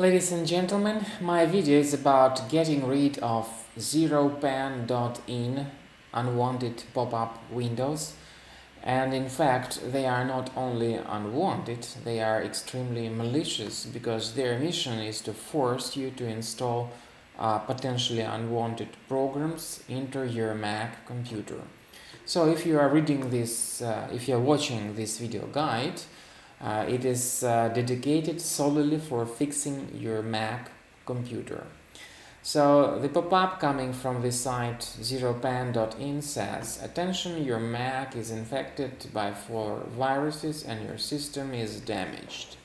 Ladies and gentlemen, my video is about getting rid of zeropan.in unwanted pop-up windows, and in fact they are not only unwanted, they are extremely malicious because their mission is to force you to install potentially unwanted programs into your Mac computer. So if you are reading this, if you are watching this video guide, it is dedicated solely for fixing your Mac computer. So the pop-up coming from the site zeropan.in says, "Attention, your Mac is infected by 4 viruses and your system is damaged.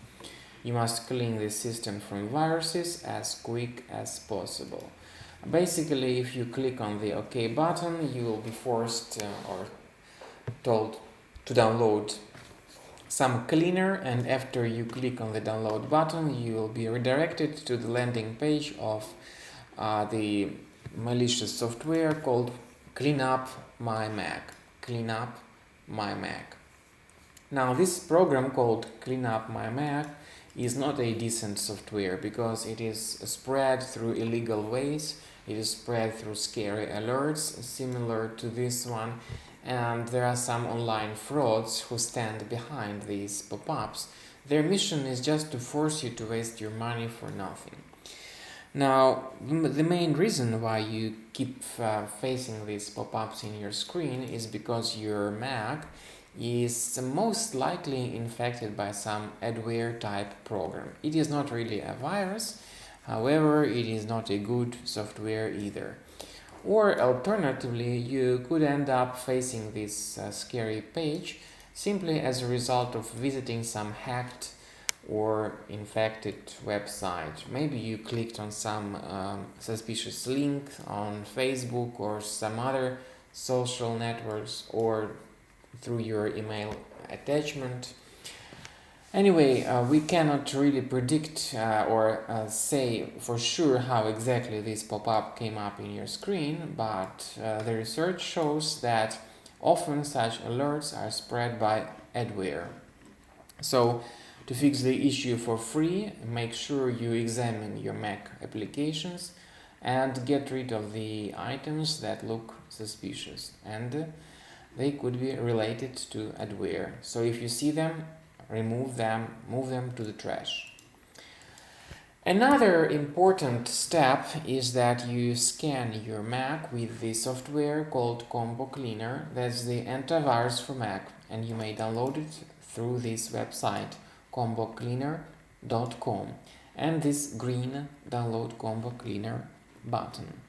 You must clean the system from viruses as quick as possible." Basically, if you click on the OK button, you will be forced or told to download some cleaner, and after you click on the download button, you will be redirected to the landing page of the malicious software called Clean Up My Mac. Clean Up My Mac. Now, this program called Clean Up My Mac is not a decent software because it is spread through illegal ways. It is spread through scary alerts similar to this one, and there are some online frauds who stand behind these pop-ups. Their mission is just to force you to waste your money for nothing. Now, the main reason why you keep facing these pop-ups in your screen is because your Mac is most likely infected by some adware type program. It is not really a virus, however, it is not a good software either. Or alternatively, you could end up facing this scary page simply as a result of visiting some hacked or infected website. Maybe you clicked on some suspicious link on Facebook or some other social networks, or through your email attachment. Anyway, we cannot really predict or say for sure how exactly this pop-up came up in your screen, but the research shows that often such alerts are spread by adware. So, to fix the issue for free, make sure you examine your Mac applications and get rid of the items that look suspicious, and they could be related to adware. So if you see them, remove them, move them to the trash. Another important step is that you scan your Mac with the software called Combo Cleaner. That's the antivirus for Mac, and you may download it through this website, combocleaner.com, and this green download Combo Cleaner button.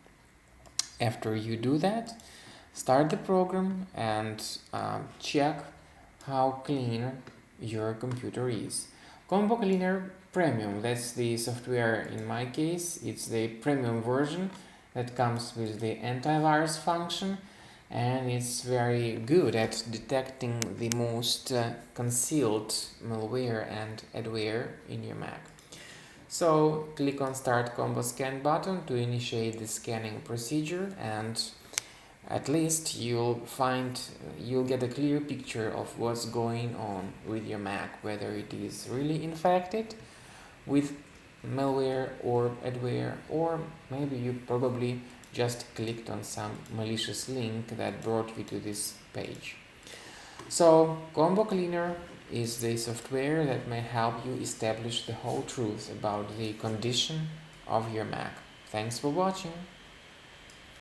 After you do that, start the program and check how clean your computer is. Combo Cleaner Premium, that's the software in my case. It's the premium version that comes with the antivirus function, and it's very good at detecting the most concealed malware and adware in your Mac. So click on Start Combo Scan button to initiate the scanning procedure, and at least you'll get a clear picture of what's going on with your Mac, whether it is really infected with malware or adware, or maybe you probably just clicked on some malicious link that brought you to this page. So Combo Cleaner is the software that may help you establish the whole truth about the condition of your Mac. Thanks for watching.